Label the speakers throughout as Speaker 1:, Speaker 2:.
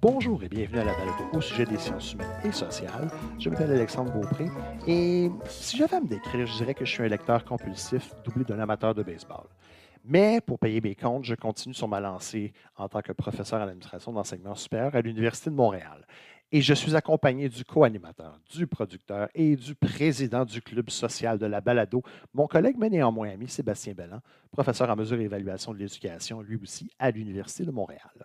Speaker 1: Bonjour et bienvenue à la balade au sujet des sciences humaines et sociales. Je m'appelle Alexandre Beaupré et si j'avais à me décrire, je dirais que je suis un lecteur compulsif doublé d'un amateur de baseball. Mais pour payer mes comptes, je continue sur ma lancée en tant que professeur à l'administration d'enseignement supérieur à l'Université de Montréal. Et je suis accompagné du co-animateur, du producteur et du président du club social de la balado, mon collègue mais néanmoins ami Sébastien Belland, professeur en mesure et évaluation de l'éducation, lui aussi à l'Université de Montréal.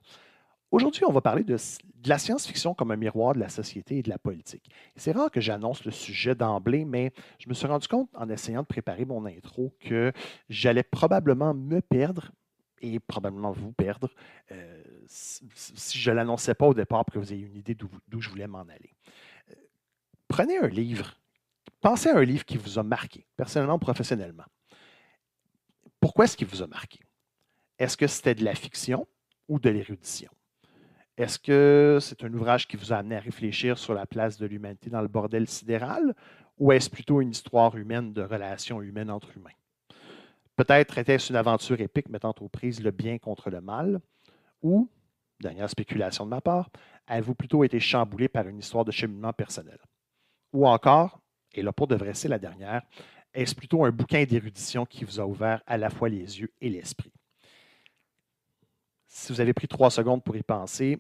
Speaker 1: Aujourd'hui, on va parler de la science-fiction comme un miroir de la société et de la politique. Et c'est rare que j'annonce le sujet d'emblée, mais je me suis rendu compte en essayant de préparer mon intro que j'allais probablement me perdre et probablement vous perdre si je ne l'annonçais pas au départ pour que vous ayez une idée d'où je voulais m'en aller. Euh, Prenez un livre, pensez à un livre qui vous a marqué, personnellement ou professionnellement. Pourquoi est-ce qu'il vous a marqué? Est-ce que c'était de la fiction ou de l'érudition? Est-ce que c'est un ouvrage qui vous a amené à réfléchir sur la place de l'humanité dans le bordel sidéral ou est-ce plutôt une histoire humaine de relations humaines entre humains? Peut-être était-ce une aventure épique mettant aux prises le bien contre le mal ou, dernière spéculation de ma part, avez-vous plutôt été chamboulé par une histoire de cheminement personnel? Ou encore, et là pour de vrai c'est la dernière, est-ce plutôt un bouquin d'érudition qui vous a ouvert à la fois les yeux et l'esprit? Si vous avez pris 3 secondes pour y penser,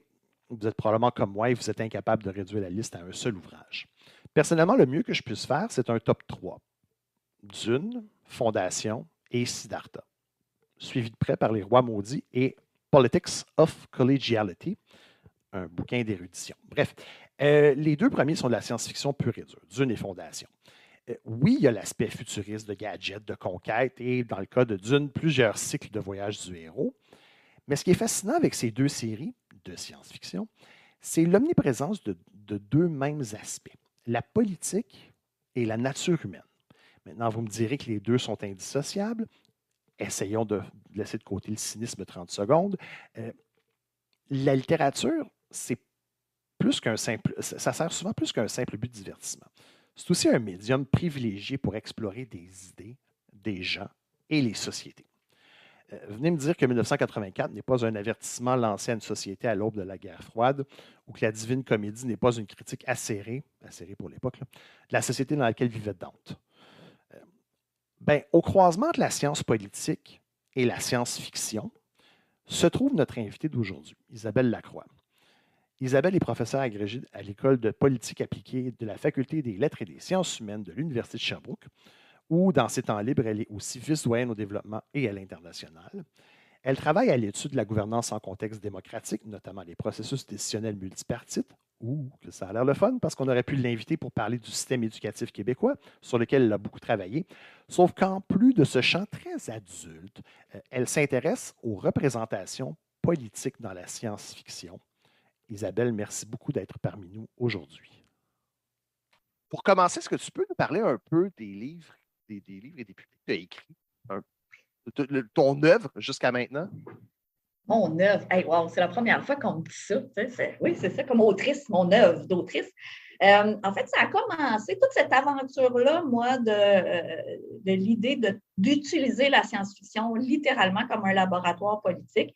Speaker 1: vous êtes probablement comme moi et vous êtes incapable de réduire la liste à un seul ouvrage. Personnellement, le mieux que je puisse faire, c'est un top 3. Dune, Fondation et Siddhartha, suivi de près par Les Rois maudits et Politics of Collegiality, un bouquin d'érudition. Bref, les deux premiers sont de la science-fiction pure et dure, Dune et Fondation. Oui, il y a l'aspect futuriste de gadgets, de conquête et, dans le cas de Dune, plusieurs cycles de voyage du héros. Mais ce qui est fascinant avec ces deux séries de science-fiction, c'est l'omniprésence de deux mêmes aspects, la politique et la nature humaine. Maintenant, vous me direz que les deux sont indissociables. Essayons de laisser de côté le cynisme 30 secondes. Euh, la littérature, c'est plus qu'un simple, ça sert souvent plus qu'un simple but de divertissement. C'est aussi un médium privilégié pour explorer des idées, des gens et les sociétés. Venez me dire que 1984 n'est pas un avertissement lancé à une société à l'aube de la guerre froide ou que la Divine Comédie n'est pas une critique acérée pour l'époque, de la société dans laquelle vivait Dante. Ben, au croisement de la science politique et la science-fiction se trouve notre invitée d'aujourd'hui, Isabelle Lacroix. Isabelle est professeure agrégée à l'École de politique appliquée de la Faculté des lettres et des sciences humaines de l'Université de Sherbrooke, où, dans ses temps libres, elle est aussi vice-doyenne au développement et à l'international. Elle travaille à l'étude de la gouvernance en contexte démocratique, notamment les processus décisionnels multipartites. Ouh, que ça a l'air le fun, parce qu'on aurait pu l'inviter pour parler du système éducatif québécois, sur lequel elle a beaucoup travaillé. Sauf qu'en plus de ce champ très adulte, elle s'intéresse aux représentations politiques dans la science-fiction. Isabelle, merci beaucoup d'être parmi nous aujourd'hui. Pour commencer, est-ce que tu peux nous parler un peu des livres, des livres et des publics que tu as écrits, ton œuvre jusqu'à maintenant?
Speaker 2: Mon œuvre, hey, wow, c'est la première fois qu'on me dit ça. Oui, c'est ça, comme autrice, mon œuvre d'autrice. En fait, ça a commencé, toute cette aventure-là, moi, de l'idée d'utiliser la science-fiction littéralement comme un laboratoire politique.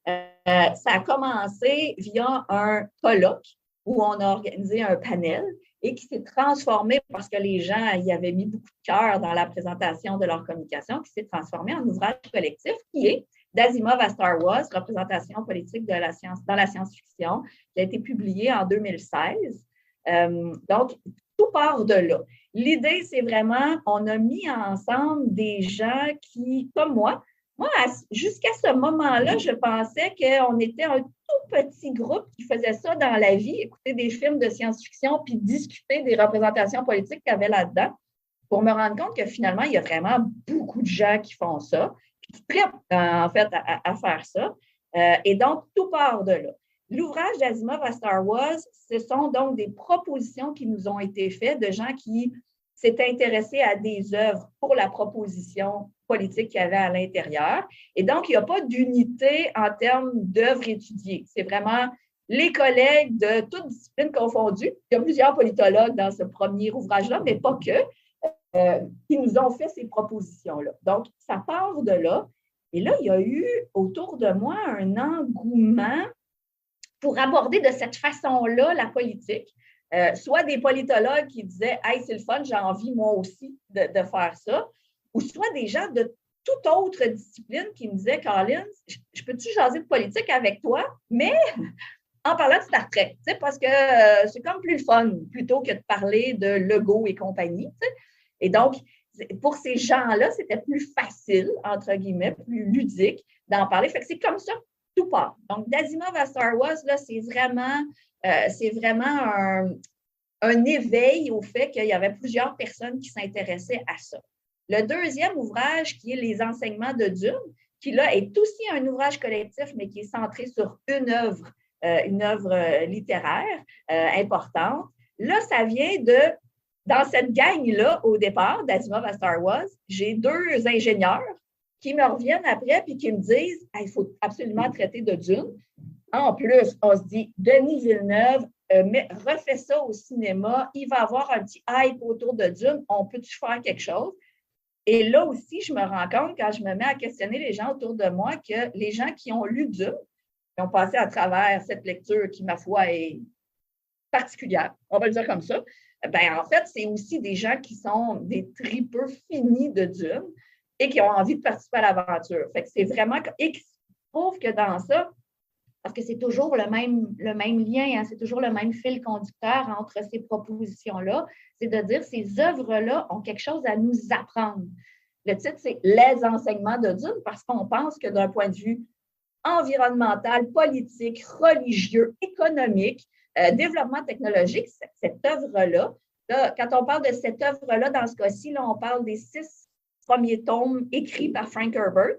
Speaker 2: Ça a commencé via un colloque où on a organisé un panel et qui s'est transformé parce que les gens y avaient mis beaucoup de cœur dans la présentation de leur communication, qui s'est transformé en ouvrage collectif qui est d'Asimov à Star Wars, représentation politique de la science, dans la science-fiction, qui a été publié en 2016. Donc, tout part de là. L'idée, c'est vraiment, on a mis ensemble des gens qui, comme moi, jusqu'à ce moment-là, je pensais qu'on était un tout petit groupe qui faisait ça dans la vie, écouter des films de science-fiction puis discuter des représentations politiques qu'il y avait là-dedans, pour me rendre compte que finalement, il y a vraiment beaucoup de gens qui font ça, puis qui trippent en fait à faire ça. Et donc, tout part de là. L'ouvrage d'Asimov à Star Wars, ce sont donc des propositions qui nous ont été faites de gens qui s'étaient intéressés à des œuvres pour la proposition politique qu'il y avait à l'intérieur. Et donc, il n'y a pas d'unité en termes d'œuvres étudiées. C'est vraiment les collègues de toutes disciplines confondues. Il y a plusieurs politologues dans ce premier ouvrage-là, mais pas que, qui nous ont fait ces propositions-là. Donc, ça part de là. Et là, il y a eu autour de moi un engouement pour aborder de cette façon-là la politique. Soit des politologues qui disaient « Hey, c'est le fun, j'ai envie moi aussi de faire ça », ou soit des gens de toute autre discipline qui me disaient « Colin, je peux-tu jaser de politique avec toi, mais en parlant de Star Trek, parce que c'est comme plus le fun plutôt que de parler de Lego et compagnie. » Et donc, pour ces gens-là, c'était plus facile, entre guillemets, plus ludique d'en parler. Fait que c'est comme ça, tout part. Donc, d'Asimov à Star Wars, là, c'est vraiment un éveil au fait qu'il y avait plusieurs personnes qui s'intéressaient à ça. Le deuxième ouvrage, qui est Les enseignements de Dune, qui là est aussi un ouvrage collectif, mais qui est centré sur une œuvre littéraire importante. Là, ça vient dans cette gang-là, au départ, d'Asimov à Star Wars, j'ai 2 ingénieurs qui me reviennent après et qui me disent « Il faut absolument traiter de Dune ». En plus, on se dit, Denis Villeneuve refait ça au cinéma, il va avoir un petit hype autour de Dune, on peut-tu faire quelque chose? Et là aussi, je me rends compte, quand je me mets à questionner les gens autour de moi, que les gens qui ont lu Dune, qui ont passé à travers cette lecture qui, ma foi, est particulière, on va le dire comme ça, ben en fait, c'est aussi des gens qui sont des tripeux finis de Dune et qui ont envie de participer à l'aventure. Fait que c'est vraiment... Et qui trouve que dans ça, parce que c'est toujours le même lien, hein, c'est toujours le même fil conducteur entre ces propositions-là, c'est de dire ces œuvres-là ont quelque chose à nous apprendre. Le titre, c'est « Les enseignements de Dune » parce qu'on pense que d'un point de vue environnemental, politique, religieux, économique, développement technologique, cette œuvre-là, quand on parle de cette œuvre-là, dans ce cas-ci, là, on parle des 6 premiers tomes écrits par Frank Herbert.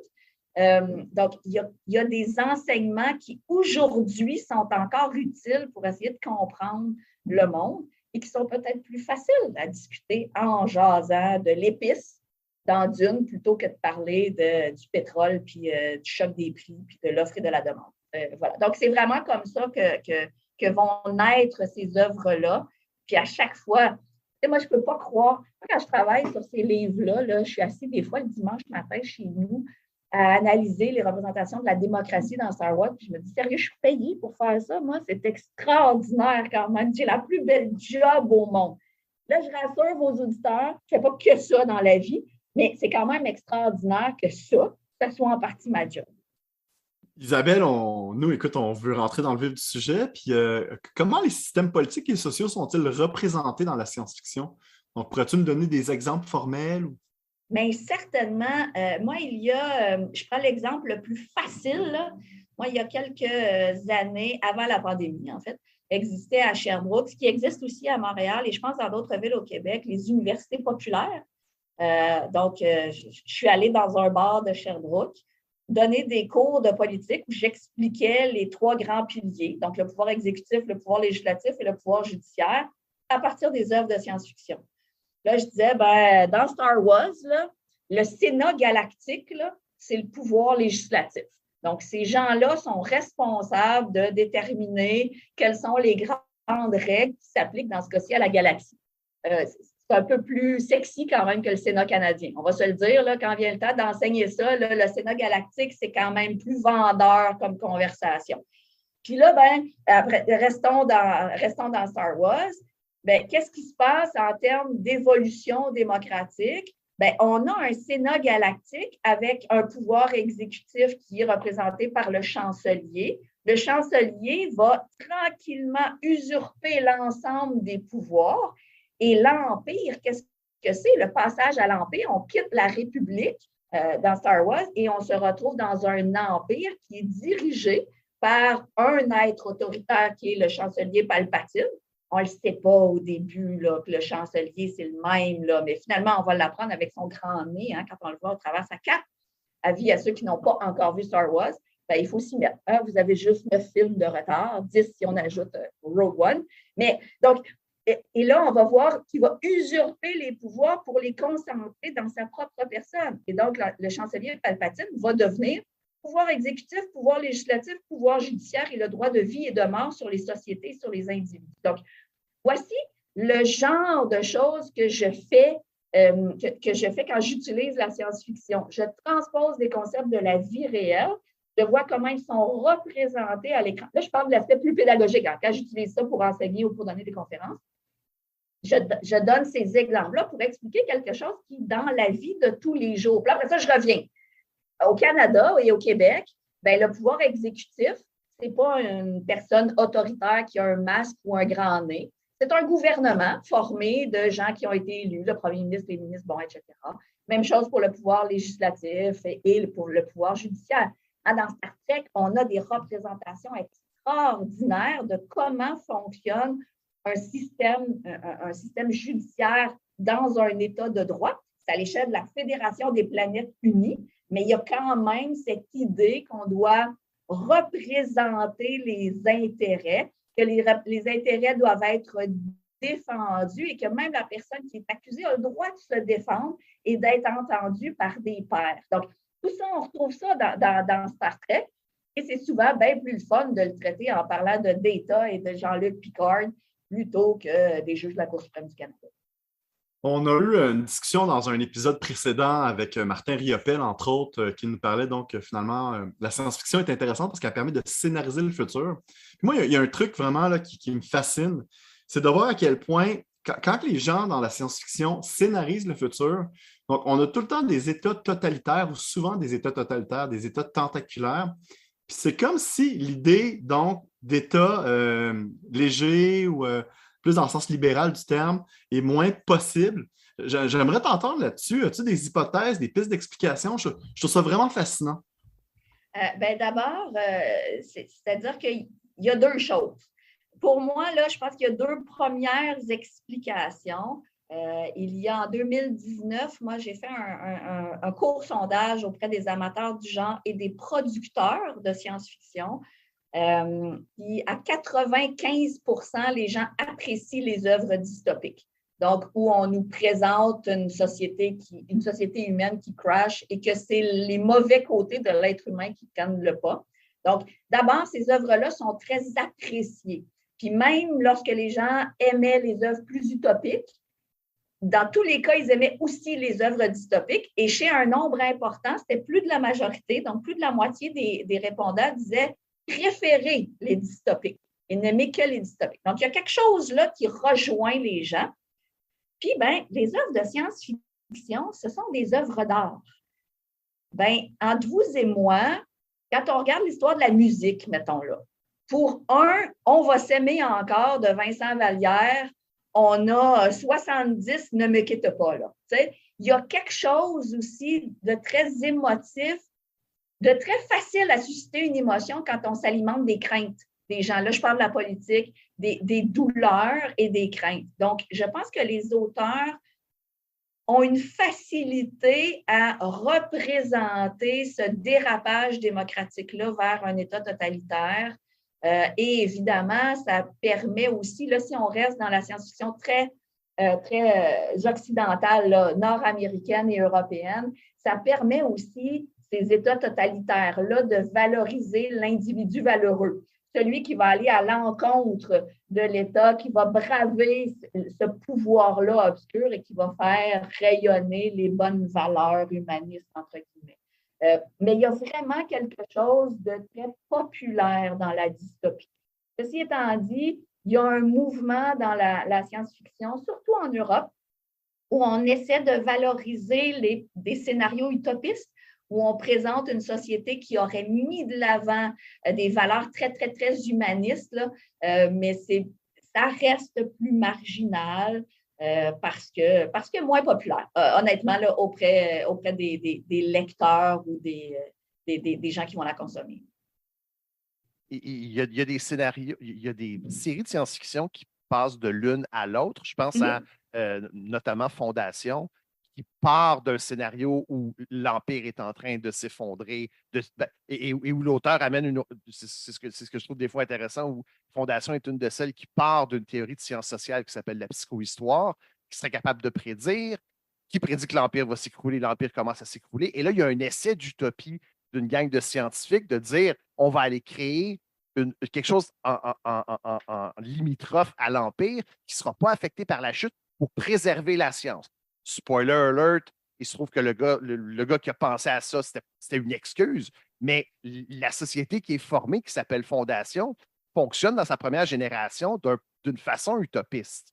Speaker 2: Donc, il y a des enseignements qui, aujourd'hui, sont encore utiles pour essayer de comprendre le monde et qui sont peut-être plus faciles à discuter en jasant de l'épice dans Dune plutôt que de parler du pétrole, puis du choc des prix, puis de l'offre et de la demande. Voilà. Donc, c'est vraiment comme ça que vont naître ces œuvres-là. Puis à chaque fois, moi, je ne peux pas croire, quand je travaille sur ces livres-là, je suis assise des fois le dimanche matin chez nous à analyser les représentations de la démocratie dans Star Wars. Puis je me dis, sérieux, je suis payée pour faire ça. Moi, c'est extraordinaire quand même. J'ai la plus belle job au monde. Là, je rassure vos auditeurs, je ne fais pas que ça dans la vie, mais c'est quand même extraordinaire que ça soit en partie ma job.
Speaker 3: Isabelle, écoute, on veut rentrer dans le vif du sujet. Puis, comment les systèmes politiques et sociaux sont-ils représentés dans la science-fiction? Donc, pourrais-tu me donner des exemples formels?
Speaker 2: Bien, certainement. Moi, je prends l'exemple le plus facile. Là. Moi, il y a quelques années, avant la pandémie, en fait, existait à Sherbrooke, ce qui existe aussi à Montréal et je pense dans d'autres villes au Québec, les universités populaires. Donc, je suis allée dans un bar de Sherbrooke donner des cours de politique où j'expliquais les 3 grands piliers, donc le pouvoir exécutif, le pouvoir législatif et le pouvoir judiciaire, à partir des œuvres de science-fiction. Là, je disais, dans Star Wars, là, le Sénat galactique, là, c'est le pouvoir législatif. Donc, ces gens-là sont responsables de déterminer quelles sont les grandes règles qui s'appliquent dans ce cas-ci à la galaxie. C'est un peu plus sexy quand même que le Sénat canadien. On va se le dire, là, quand vient le temps d'enseigner ça, là, le Sénat galactique, c'est quand même plus vendeur comme conversation. Puis là, après, restons dans Star Wars. Qu'est-ce qui se passe en termes d'évolution démocratique? On a un Sénat galactique avec un pouvoir exécutif qui est représenté par le chancelier. Le chancelier va tranquillement usurper l'ensemble des pouvoirs. Et l'Empire, qu'est-ce que c'est? Le passage à l'Empire, on quitte la République dans Star Wars et on se retrouve dans un empire qui est dirigé par un être autoritaire qui est le chancelier Palpatine. On ne le sait pas au début là, que le chancelier, c'est le même, là, mais finalement, on va l'apprendre avec son grand nez quand on le voit au travers sa cape. Avis à ceux qui n'ont pas encore vu Star Wars, il faut s'y mettre. Vous avez juste 9 films de retard, 10 si on ajoute Rogue One. Mais donc, et là, on va voir qu'il va usurper les pouvoirs pour les concentrer dans sa propre personne. Et donc, le chancelier Palpatine va devenir pouvoir exécutif, pouvoir législatif, pouvoir judiciaire et le droit de vie et de mort sur les sociétés, sur les individus. Donc, voici le genre de choses que je fais quand j'utilise la science-fiction. Je transpose des concepts de la vie réelle Je vois comment ils sont représentés à l'écran. Là, je parle de l'aspect plus pédagogique. Quand j'utilise ça pour enseigner ou pour donner des conférences, je donne ces exemples-là pour expliquer quelque chose qui est dans la vie de tous les jours. Puis après ça, je reviens. Au Canada et au Québec, bien, le pouvoir exécutif, ce n'est pas une personne autoritaire qui a un masque ou un grand nez. C'est un gouvernement formé de gens qui ont été élus, le premier ministre, les ministres, bon, etc. Même chose pour le pouvoir législatif et pour le pouvoir judiciaire. Dans Star Trek, on a des représentations extraordinaires de comment fonctionne un système judiciaire dans un État de droit. C'est à l'échelle de la Fédération des planètes unies, mais il y a quand même cette idée qu'on doit représenter les intérêts, que les intérêts doivent être défendus et que même la personne qui est accusée a le droit de se défendre et d'être entendue par des pairs. Donc, tout ça, on retrouve ça dans Star Trek et c'est souvent bien plus le fun de le traiter en parlant de Data et de Jean-Luc Picard plutôt que des juges de la Cour suprême du Canada.
Speaker 3: On a eu une discussion dans un épisode précédent avec Martin Riopel, entre autres, qui nous parlait donc finalement, la science-fiction est intéressante parce qu'elle permet de scénariser le futur. Puis moi, il y a un truc vraiment là, qui me fascine, c'est de voir à quel point, quand les gens dans la science-fiction scénarisent le futur, donc on a tout le temps des états totalitaires ou souvent des états totalitaires, des états tentaculaires. Puis c'est comme si l'idée donc d'état léger ou plus dans le sens libéral du terme, est moins possible. J'aimerais t'entendre là-dessus. As-tu des hypothèses, des pistes d'explication? Je trouve ça vraiment fascinant.
Speaker 2: D'abord, c'est-à-dire qu'il y a deux choses. Pour moi, là, je pense qu'il y a deux premières explications. Il y a en 2019, moi, j'ai fait un court sondage auprès des amateurs du genre et des producteurs de science-fiction. Puis à 95%, les gens apprécient les œuvres dystopiques. Donc, où on nous présente une société humaine qui crash et que c'est les mauvais côtés de l'être humain qui prennent le pas. Donc, d'abord, ces œuvres-là sont très appréciées. Puis même lorsque les gens aimaient les œuvres plus utopiques, dans tous les cas, ils aimaient aussi les œuvres dystopiques. Et chez un nombre important, c'était plus de la majorité, donc plus de la moitié des répondants disaient préférer les dystopiques et n'aimer que les dystopiques. Donc, il y a quelque chose là qui rejoint les gens. Puis, les œuvres de science-fiction, ce sont des œuvres d'art. Entre vous et moi, quand on regarde l'histoire de la musique, mettons là, pour On va s'aimer encore de Vincent Vallière, on a 70 Ne me quitte pas là. T'sais, il y a quelque chose aussi de très émotif, de très facile à susciter une émotion quand on s'alimente des craintes des gens. Là, je parle de la politique, des douleurs et des craintes. Donc, je pense que les auteurs ont une facilité à représenter ce dérapage démocratique-là vers un État totalitaire. Et évidemment, ça permet aussi, là, si on reste dans la science-fiction très occidentale, là, nord-américaine et européenne, ça permet aussi ces États totalitaires-là de valoriser l'individu valeureux, celui qui va aller à l'encontre de l'État, qui va braver ce pouvoir-là obscur et qui va faire rayonner les bonnes valeurs humanistes, entre guillemets. Mais il y a vraiment quelque chose de très populaire dans la dystopie. Ceci étant dit, il y a un mouvement dans la science-fiction, surtout en Europe, où on essaie de valoriser des scénarios utopistes, où on présente une société qui aurait mis de l'avant des valeurs très, très, très humanistes, là, mais ça reste plus marginal parce que moins populaire, honnêtement, là, auprès des lecteurs ou des gens qui vont la consommer.
Speaker 1: Il y a des scénarios, il y a des séries de science-fiction qui passent de l'une à l'autre. Je pense à notamment Fondation, qui part d'un scénario où l'Empire est en train de s'effondrer et où l'auteur amène une autre. C'est ce que je trouve des fois intéressant, où Fondation est une de celles qui part d'une théorie de sciences sociales qui s'appelle la psychohistoire, qui serait capable de prédire, qui prédit que l'Empire va s'écrouler, l'Empire commence à s'écrouler. Et là, il y a un essai d'utopie d'une gang de scientifiques de dire on va aller créer quelque chose en limitrophe à l'Empire qui ne sera pas affecté par la chute pour préserver la science. Spoiler alert, Il se trouve que le gars qui a pensé à ça, c'était une excuse. Mais la société qui est formée, qui s'appelle Fondation, fonctionne dans sa première génération d'une façon utopiste.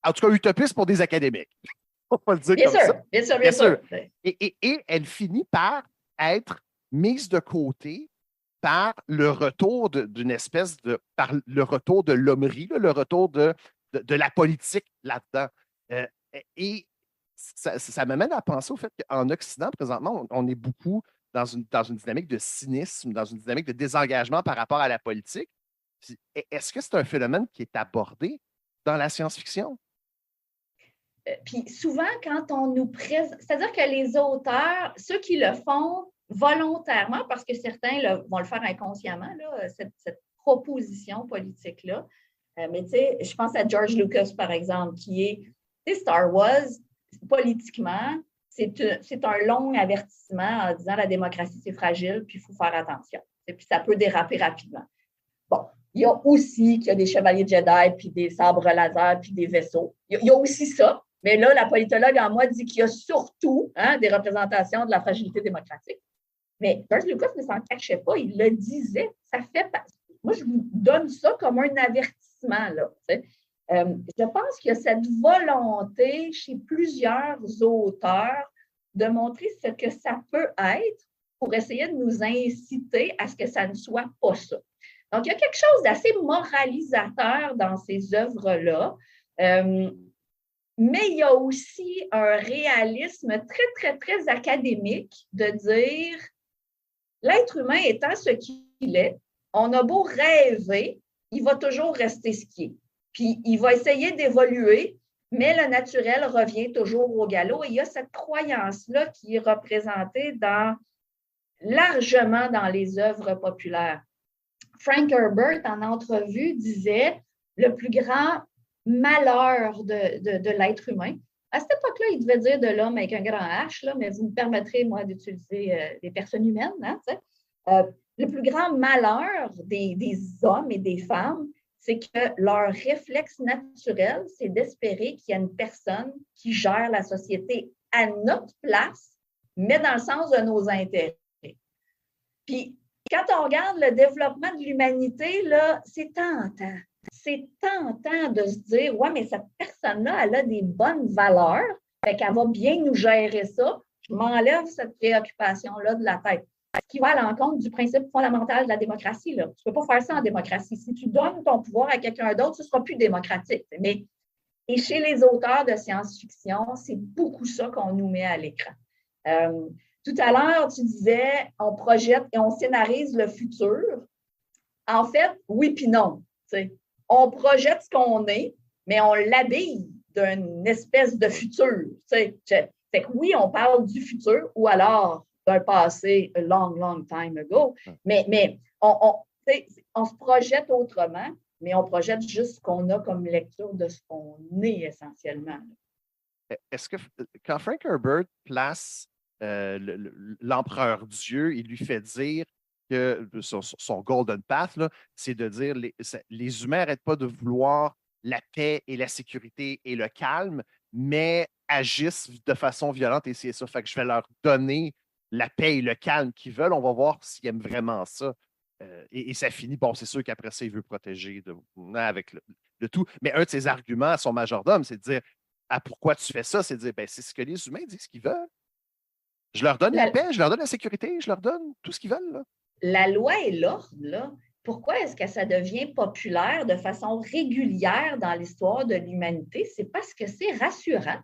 Speaker 1: En tout cas, utopiste pour des académiques. On va le dire
Speaker 2: Bien
Speaker 1: comme
Speaker 2: sûr,
Speaker 1: ça.
Speaker 2: bien sûr, bien sûr.
Speaker 1: Et elle finit par être mise de côté par le retour d'une espèce par le retour de l'hommerie, le retour de la politique là-dedans. Et ça m'amène à penser au fait qu'en Occident, présentement, on est beaucoup dans une dynamique de cynisme, dans une dynamique de désengagement par rapport à la politique. Est-ce que c'est un phénomène qui est abordé dans la science-fiction?
Speaker 2: Puis souvent, quand on nous présente, c'est-à-dire que les auteurs, ceux qui le font volontairement, parce que certains vont le faire inconsciemment, là, cette proposition politique-là. Mais tu sais, je pense à George Lucas, par exemple, qui est, tu sais, Star Wars, politiquement, c'est un long avertissement en disant la démocratie, c'est fragile, puis il faut faire attention. Et puis ça peut déraper rapidement. Bon, il y a aussi qu'il y a des chevaliers Jedi, puis des sabres laser, puis des vaisseaux. Il y a aussi ça. Mais là, la politologue en moi dit qu'il y a surtout des représentations de la fragilité démocratique. Mais George Lucas ne s'en cachait pas, il le disait. Ça fait partie. Moi, je vous donne ça comme un avertissement, là. Je pense qu'il y a cette volonté chez plusieurs auteurs de montrer ce que ça peut être pour essayer de nous inciter à ce que ça ne soit pas ça. Donc, il y a quelque chose d'assez moralisateur dans ces œuvres-là. Mais il y a aussi un réalisme très, très, très académique de dire l'être humain étant ce qu'il est, on a beau rêver, il va toujours rester ce qu'il est. Puis il va essayer d'évoluer, mais le naturel revient toujours au galop. Et il y a cette croyance-là qui est représentée largement dans les œuvres populaires. Frank Herbert, en entrevue, disait le plus grand malheur de l'être humain. À cette époque-là, il devait dire de l'homme avec un grand H, là, mais vous me permettrez, moi, d'utiliser les personnes humaines. Le plus grand malheur des hommes et des femmes, c'est que leur réflexe naturel, c'est d'espérer qu'il y a une personne qui gère la société à notre place, mais dans le sens de nos intérêts. Puis, quand on regarde le développement de l'humanité, là, c'est tentant. C'est tentant de se dire, ouais, mais cette personne-là, elle a des bonnes valeurs, fait qu'elle va bien nous gérer ça. Je m'enlève cette préoccupation-là de la tête. Ce qui va à l'encontre du principe fondamental de la démocratie. Là. Tu ne peux pas faire ça en démocratie. Si tu donnes ton pouvoir à quelqu'un d'autre, ce ne sera plus démocratique. Et chez les auteurs de science-fiction, c'est beaucoup ça qu'on nous met à l'écran. Tout à l'heure, tu disais, on projette et on scénarise le futur. En fait, oui puis non. T'sais. On projette ce qu'on est, mais on l'habille d'une espèce de futur. Fait que oui, on parle du futur ou alors d'un passé a long, long time ago, mais on se projette autrement, mais on projette juste ce qu'on a comme lecture de ce qu'on est essentiellement.
Speaker 1: Est-ce que quand Frank Herbert place l'empereur Dieu, il lui fait dire que son golden path, là, c'est de dire les humains n'arrêtent pas de vouloir la paix et la sécurité et le calme, mais agissent de façon violente et c'est ça. Fait que je vais leur donner la paix et le calme qu'ils veulent. On va voir s'ils aiment vraiment ça. Et ça finit, bon, c'est sûr qu'après ça, il veut protéger avec le tout. Mais un de ses arguments à son majordome, c'est de dire pourquoi tu fais ça? C'est de dire c'est ce que les humains disent qu'ils veulent. Je leur donne la paix, je leur donne la sécurité, je leur donne tout ce qu'ils veulent. Là.
Speaker 2: La loi et l'ordre, là, pourquoi est-ce que ça devient populaire de façon régulière dans l'histoire de l'humanité? C'est parce que c'est rassurant.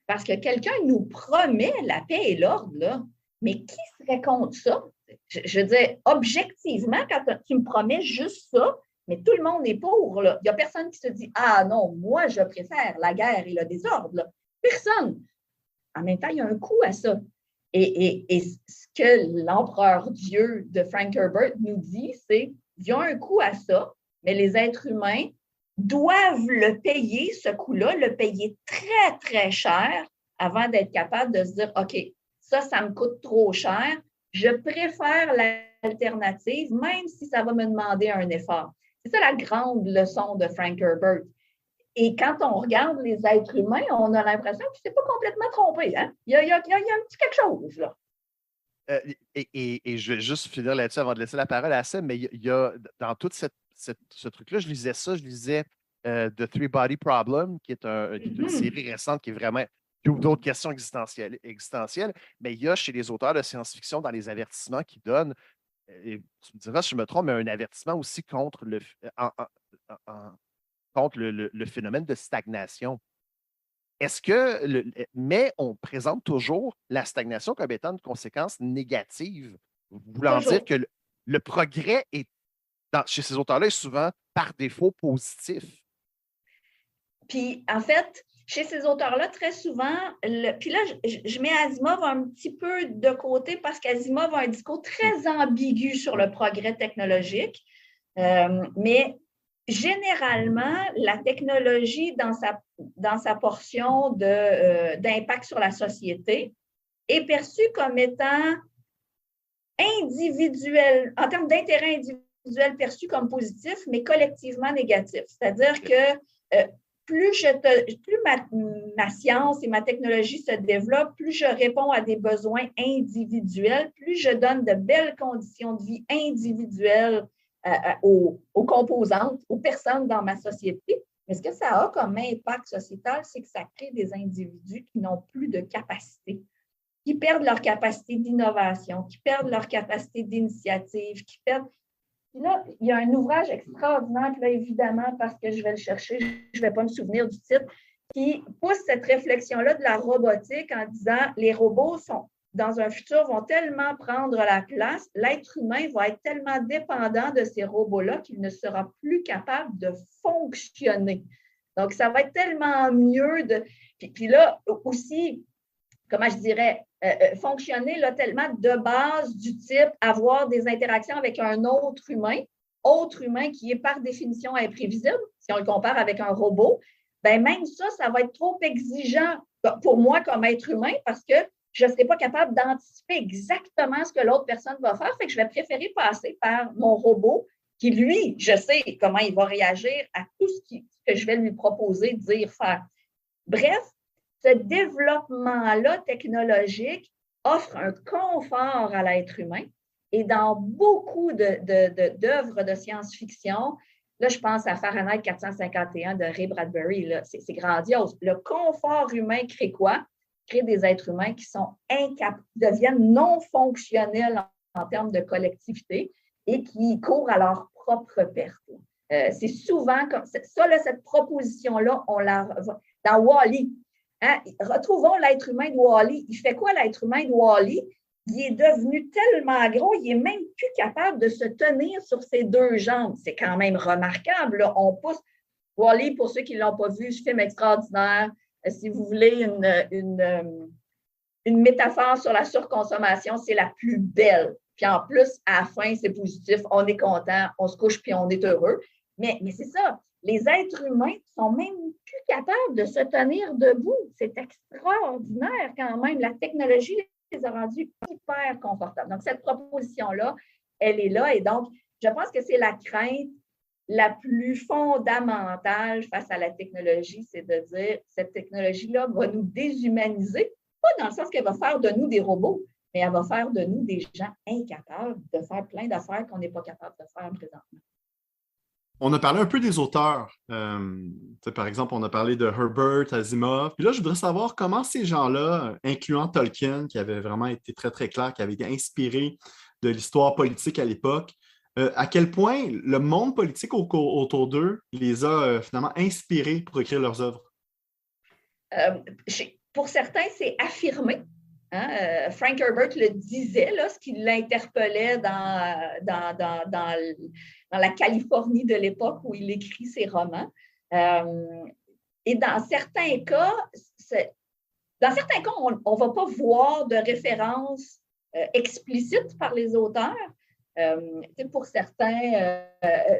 Speaker 2: Parce que quelqu'un nous promet la paix et l'ordre, là. Mais qui serait contre ça? Je veux dire, objectivement, quand tu me promets juste ça, mais tout le monde est pour, là. Il n'y a personne qui se dit « Ah non, moi, je préfère la guerre et le désordre. » Là. Personne. En même temps, il y a un coût à ça. Et ce que l'empereur Dieu de Frank Herbert nous dit, c'est qu'il y a un coût à ça, mais les êtres humains doivent le payer, ce coût-là, le payer très, très cher avant d'être capable de se dire, OK, ça me coûte trop cher, je préfère l'alternative, même si ça va me demander un effort. C'est ça la grande leçon de Frank Herbert. Et quand on regarde les êtres humains, on a l'impression qu'il ne s'est pas complètement trompé. Hein? Il y a un petit quelque chose, là.
Speaker 1: Et je vais juste finir là-dessus avant de laisser la parole à Sam, mais il y a dans tout ce truc-là, je lisais The Three Body Problem, qui est une série récente qui est vraiment qui ouvre d'autres questions existentielles, mais il y a chez les auteurs de science-fiction, dans les avertissements qu'ils donnent, et tu me diras si je me trompe, mais un avertissement aussi contre le phénomène de stagnation. Mais on présente toujours la stagnation comme étant une conséquence négative, voulant dire que le progrès chez ces auteurs-là est souvent par défaut positif.
Speaker 2: Puis, en fait, chez ces auteurs-là, très souvent, puis là, je mets Asimov un petit peu de côté parce qu'Asimov a un discours très ambigu sur le progrès technologique, mais généralement, la technologie, dans sa portion d'impact sur la société, est perçue comme étant individuel, en termes d'intérêt individuel perçu comme positif, mais collectivement négatif. C'est-à-dire que plus ma science et ma technologie se développent, plus je réponds à des besoins individuels, plus je donne de belles conditions de vie individuelles aux composantes, aux personnes dans ma société. Mais ce que ça a comme impact sociétal, c'est que ça crée des individus qui n'ont plus de capacité, qui perdent leur capacité d'innovation, qui perdent leur capacité d'initiative, qui perdent... Puis là, il y a un ouvrage extraordinaire, puis là, évidemment, parce que je vais le chercher, je ne vais pas me souvenir du titre, qui pousse cette réflexion-là de la robotique en disant les robots dans un futur, vont tellement prendre la place, l'être humain va être tellement dépendant de ces robots-là qu'il ne sera plus capable de fonctionner. Donc, ça va être tellement mieux de... Puis là, aussi, comment je dirais, fonctionner là, tellement de base du type avoir des interactions avec un autre humain qui est par définition imprévisible, si on le compare avec un robot, bien même ça va être trop exigeant pour moi comme être humain parce que je ne serai pas capable d'anticiper exactement ce que l'autre personne va faire, fait que je vais préférer passer par mon robot qui, lui, je sais comment il va réagir à tout ce que je vais lui proposer, dire, faire. Bref, ce développement-là technologique offre un confort à l'être humain et dans beaucoup d'œuvres de science-fiction, là, je pense à Fahrenheit 451 de Ray Bradbury, là, c'est grandiose. Le confort humain crée quoi? Crée des êtres humains qui sont deviennent non fonctionnels en termes de collectivité et qui courent à leur propre perte. C'est souvent comme ça, là, cette proposition-là, dans Wall-E. Hein? Retrouvons l'être humain de Wall-E. Il fait quoi l'être humain de Wall-E? Il est devenu tellement gros, il n'est même plus capable de se tenir sur ses deux jambes. C'est quand même remarquable. Là. On pousse. Wall-E, pour ceux qui ne l'ont pas vu, ce film extraordinaire. Si vous voulez une métaphore sur la surconsommation, c'est la plus belle. Puis en plus, à la fin, c'est positif, on est content, on se couche puis on est heureux. Mais c'est ça. Les êtres humains sont même plus capables de se tenir debout. C'est extraordinaire quand même. La technologie les a rendus hyper confortables. Donc, cette proposition-là, elle est là. Et donc, je pense que c'est la crainte la plus fondamentale face à la technologie, c'est de dire cette technologie-là va nous déshumaniser, pas dans le sens qu'elle va faire de nous des robots, mais elle va faire de nous des gens incapables de faire plein d'affaires qu'on n'est pas capable de faire présentement.
Speaker 3: On a parlé un peu des auteurs. Par exemple, on a parlé de Herbert, Asimov. Puis là, je voudrais savoir comment ces gens-là, incluant Tolkien, qui avait vraiment été très, très clair, qui avait été inspiré de l'histoire politique à l'époque, à quel point le monde politique autour d'eux les a finalement inspirés pour écrire leurs œuvres?
Speaker 2: Pour certains, c'est affirmé. Hein? Frank Herbert le disait, là, ce qui l'interpellait dans la Californie de l'époque où il écrit ses romans. Et dans certains cas, on ne va pas voir de référence explicite par les auteurs. Pour certains,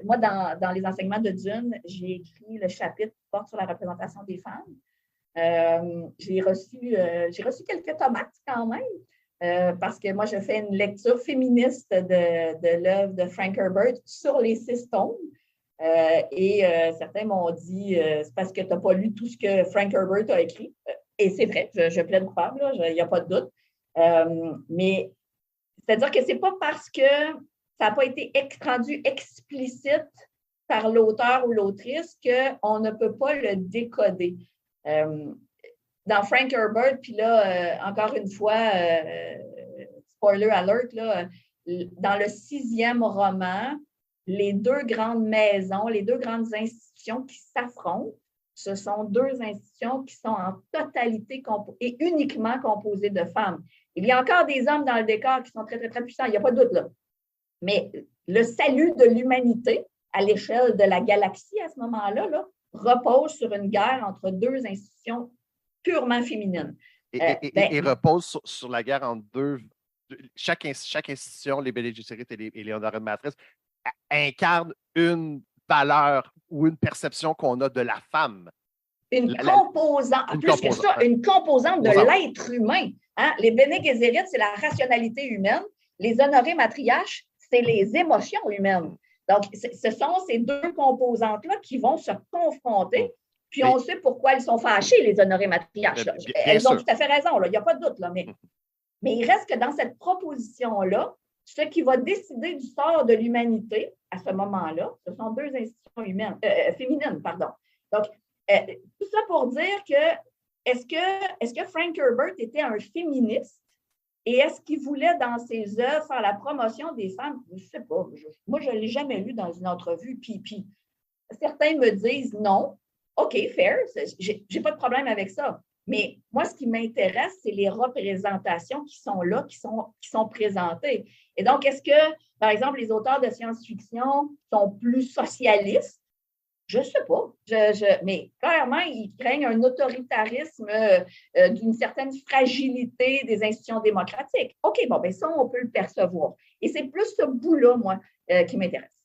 Speaker 2: moi, dans les enseignements de Dune, j'ai écrit le chapitre qui porte sur la représentation des femmes. J'ai reçu quelques tomates quand même, parce que moi, je fais une lecture féministe de l'œuvre de Frank Herbert sur les 6 tomes. Certains m'ont dit c'est parce que tu n'as pas lu tout ce que Frank Herbert a écrit. Et c'est vrai, je plaide coupable, il n'y a pas de doute. Mais c'est-à-dire que ce n'est pas parce que ça n'a pas été rendu explicite par l'auteur ou l'autrice qu'on ne peut pas le décoder. Dans Frank Herbert, puis là, encore une fois, spoiler alert, là, dans le 6e roman, les 2 grandes maisons, les 2 grandes institutions qui s'affrontent, ce sont 2 institutions qui sont en totalité et uniquement composées de femmes. Il y a encore des hommes dans le décor qui sont très, très, très puissants, il n'y a pas de doute là. Mais le salut de l'humanité à l'échelle de la galaxie à ce moment-là, là, repose sur une guerre entre 2 institutions purement féminines.
Speaker 4: Et repose sur la guerre entre 2. Chaque institution, les Bene Gesserit et les honoraires de matrice, incarne une valeur ou une perception qu'on a de la femme.
Speaker 2: Une composante de l'être humain. Hein? Les Bene Gesserit, c'est la rationalité humaine. Les honorés matriarches, c'est les émotions humaines. Donc, ce sont ces 2 composantes-là qui vont se confronter. Puis, on sait pourquoi elles sont fâchées, les honorés matriarches. Elles ont tout à fait raison, il n'y a pas de doute. Là, mais il reste que dans cette proposition-là, ce qui va décider du sort de l'humanité à ce moment-là, ce sont 2 institutions féminines. Pardon. Donc, tout ça pour dire que est-ce que Frank Herbert était un féministe et est-ce qu'il voulait dans ses œuvres faire la promotion des femmes? Je ne sais pas. Moi, je ne l'ai jamais lu dans une entrevue. Puis certains me disent non. OK, fair, j'ai pas de problème avec ça. Mais moi, ce qui m'intéresse, c'est les représentations qui sont là, qui sont présentées. Et donc, est-ce que, par exemple, les auteurs de science-fiction sont plus socialistes? Je ne sais pas. Mais clairement, ils craignent un autoritarisme d'une certaine fragilité des institutions démocratiques. OK, bon, bien ça, on peut le percevoir. Et c'est plus ce bout-là, moi, qui m'intéresse.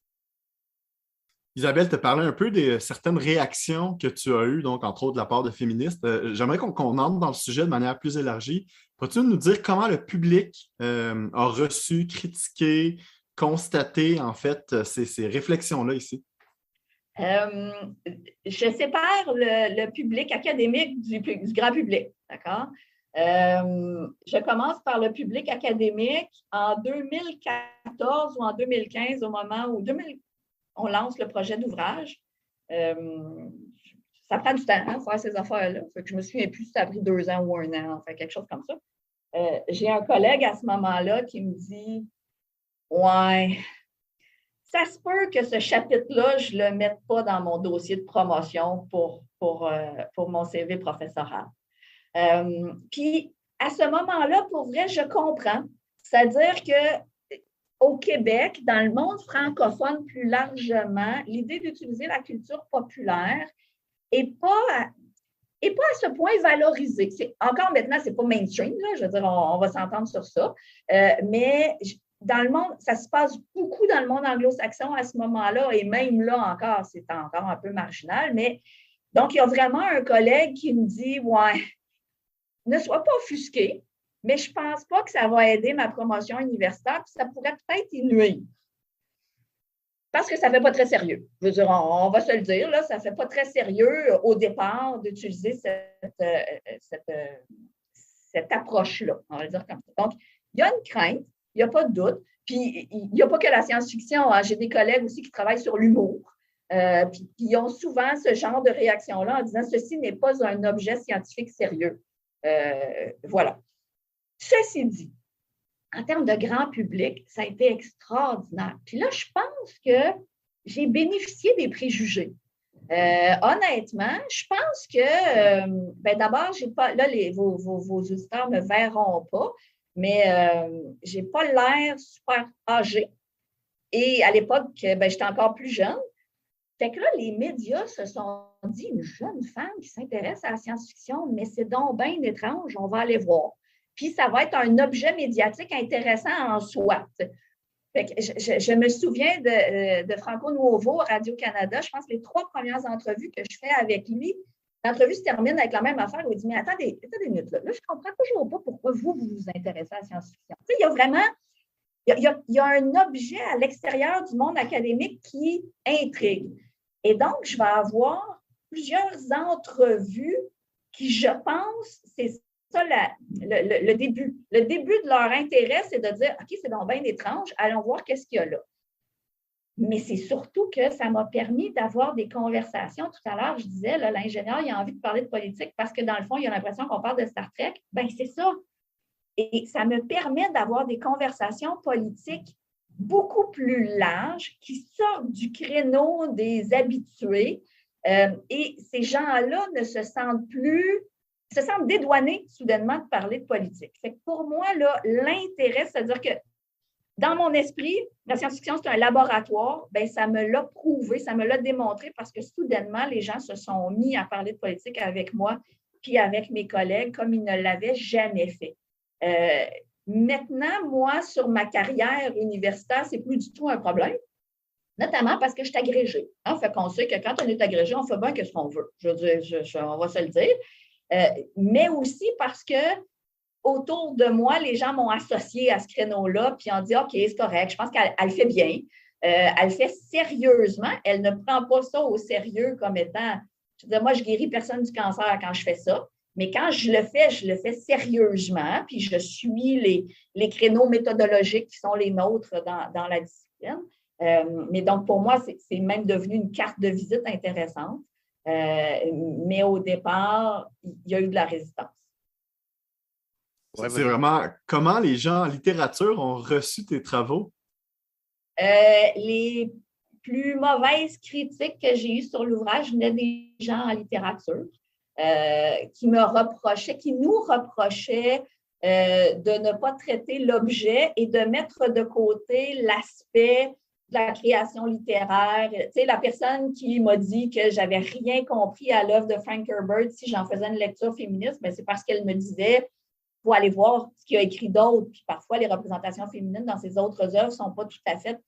Speaker 3: Isabelle, te parlais un peu de certaines réactions que tu as eues, donc entre autres de la part de féministes. J'aimerais qu'on entre dans le sujet de manière plus élargie. Peux-tu nous dire comment le public a reçu, critiqué, constaté, en fait, ces réflexions-là ici?
Speaker 2: Je sépare le public académique du grand public, d'accord? Je commence par le public académique en 2014 ou en 2015, au moment où on lance le projet d'ouvrage. Ça prend du temps faire ces affaires-là. Fait que je me souviens plus si ça a pris 2 ans ou 1 an, enfin, quelque chose comme ça. J'ai un collègue à ce moment-là qui me dit « Ouais, ça se peut que ce chapitre-là, je ne le mette pas dans mon dossier de promotion pour mon CV professoral. » Puis, à ce moment-là, pour vrai, je comprends. C'est-à-dire qu'au Québec, dans le monde francophone plus largement, l'idée d'utiliser la culture populaire n'est pas à ce point valorisée. Encore maintenant, ce n'est pas mainstream, là, je veux dire, on va s'entendre sur ça. Mais dans le monde, ça se passe beaucoup dans le monde anglo-saxon à ce moment-là, et même là encore, c'est encore un peu marginal. Mais donc, il y a vraiment un collègue qui me dit « Ouais, ne sois pas offusqué, mais je ne pense pas que ça va aider ma promotion universitaire, puis ça pourrait peut-être y nuire. » Parce que ça ne fait pas très sérieux. Je veux dire, on va se le dire, là, ça ne fait pas très sérieux au départ d'utiliser cette approche-là, on va le dire comme ça. Donc, il y a une crainte, il n'y a pas de doute. Puis, il n'y a pas que la science-fiction. Hein. J'ai des collègues aussi qui travaillent sur l'humour, puis qui ont souvent ce genre de réaction-là en disant « Ceci n'est pas un objet scientifique sérieux. » Voilà. Ceci dit, en termes de grand public, ça a été extraordinaire. Puis là, je pense que j'ai bénéficié des préjugés. Honnêtement, je pense que, d'abord, j'ai pas, là, vos auditeurs ne me verront pas, mais je n'ai pas l'air super âgée. Et à l'époque, j'étais encore plus jeune. Fait que là, les médias se sont dit, une jeune femme qui s'intéresse à la science-fiction, mais c'est donc bien étrange, on va aller voir. Puis ça va être un objet médiatique intéressant en soi. Fait que je me souviens de Franco Nuovo à Radio-Canada. Je pense que les 3 premières entrevues que je fais avec lui, l'entrevue se termine avec la même affaire où il dit « Mais attendez une minute, là je ne comprends toujours pas pourquoi vous vous intéressez à la science-fiction. » Il y a vraiment il y a un objet à l'extérieur du monde académique qui intrigue. Et donc, je vais avoir plusieurs entrevues qui, je pense, c'est ça le début. Le début de leur intérêt, c'est de dire, OK, c'est donc bien étrange, allons voir qu'est-ce qu'il y a là. Mais c'est surtout que ça m'a permis d'avoir des conversations. Tout à l'heure, je disais, là, l'ingénieur, il a envie de parler de politique parce que dans le fond, il a l'impression qu'on parle de Star Trek. Bien, c'est ça. Et ça me permet d'avoir des conversations politiques beaucoup plus larges qui sortent du créneau des habitués. Et ces gens-là ne se sentent dédouanés soudainement de parler de politique. Fait que pour moi, là, l'intérêt, c'est-à-dire que dans mon esprit, la science-fiction, c'est un laboratoire. Bien, ça me l'a prouvé, ça me l'a démontré parce que soudainement, les gens se sont mis à parler de politique avec moi puis avec mes collègues comme ils ne l'avaient jamais fait. Maintenant, moi, sur ma carrière universitaire, c'est plus du tout un problème, notamment parce que je suis agrégée. Hein? Fait qu'on sait que quand on est agrégé, on fait bien ce qu'on veut. Je veux dire, on va se le dire. Mais aussi parce que autour de moi, les gens m'ont associé à ce créneau-là, puis ont dit, OK, c'est correct, je pense qu'elle fait bien, elle fait sérieusement, elle ne prend pas ça au sérieux comme étant, je veux dire, moi, je guéris personne du cancer quand je fais ça, mais quand je le fais sérieusement, puis je suis les créneaux méthodologiques qui sont les nôtres dans la discipline. Mais donc, pour moi, c'est même devenu une carte de visite intéressante. Mais au départ, il y a eu de la résistance.
Speaker 3: C'est vraiment comment les gens en littérature ont reçu tes travaux?
Speaker 2: Les plus mauvaises critiques que j'ai eues sur l'ouvrage venaient des gens en littérature qui nous reprochaient de ne pas traiter l'objet et de mettre de côté l'aspect de la création littéraire. Tu sais, la personne qui m'a dit que je n'avais rien compris à l'œuvre de Frank Herbert si j'en faisais une lecture féministe, bien, c'est parce qu'elle me disait faut aller voir ce qu'il a écrit d'autre. Puis parfois, les représentations féminines dans ses autres œuvres ne sont pas tout à fait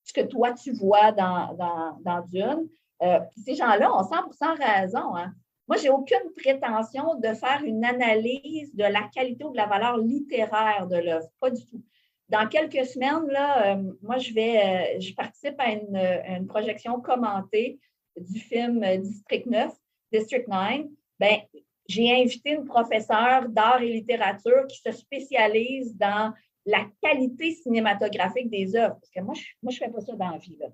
Speaker 2: ce que toi, tu vois dans Dune. Puis ces gens-là ont 100% raison. Hein. Moi, je n'ai aucune prétention de faire une analyse de la qualité ou de la valeur littéraire de l'œuvre. Pas du tout. Dans quelques semaines, là, moi, je participe à une projection commentée du film District 9. Bien, j'ai invité une professeure d'art et littérature qui se spécialise dans la qualité cinématographique des œuvres. Parce que moi, je ne fais pas ça dans la vie. Là,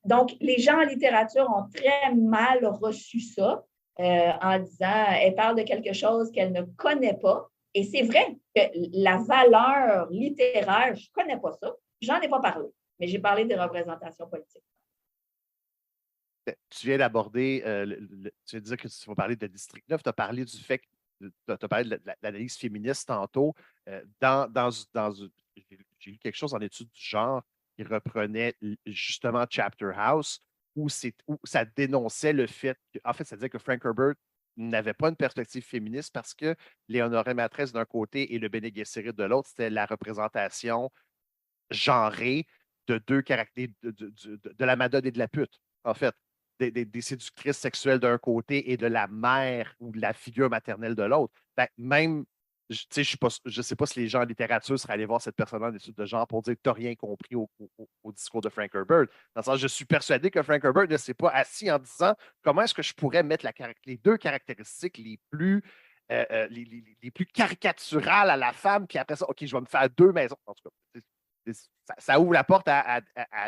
Speaker 2: donc, les gens en littérature ont très mal reçu ça en disant elle parle de quelque chose qu'elle ne connaît pas. Et c'est vrai que la valeur littéraire, je ne connais pas ça. J'en ai pas parlé, mais j'ai parlé des représentations politiques.
Speaker 4: Tu viens d'aborder, tu viens de dire que tu vas parler de District 9, tu as parlé du fait que tu as parlé de l'analyse féministe tantôt. J'ai lu quelque chose en études du genre qui reprenait justement Chapter House, où ça dénonçait le fait que, en fait, ça disait que Frank Herbert n'avait pas une perspective féministe parce que Léonore Matresse d'un côté et le Bene Gesserit de l'autre, c'était la représentation genrée de deux caractères, de la madone et de la pute, en fait. Des séductrices sexuelles d'un côté et de la mère ou de la figure maternelle de l'autre. Même, je ne sais pas si les gens en littérature seraient allés voir cette personne en études de genre pour dire que tu n'as rien compris au discours de Frank Herbert. Dans le sens, je suis persuadé que Frank Herbert ne s'est pas assis en disant comment est-ce que je pourrais mettre les deux caractéristiques les plus caricaturales à la femme, puis après ça, OK, je vais me faire deux maisons. En tout cas, ça ouvre la porte à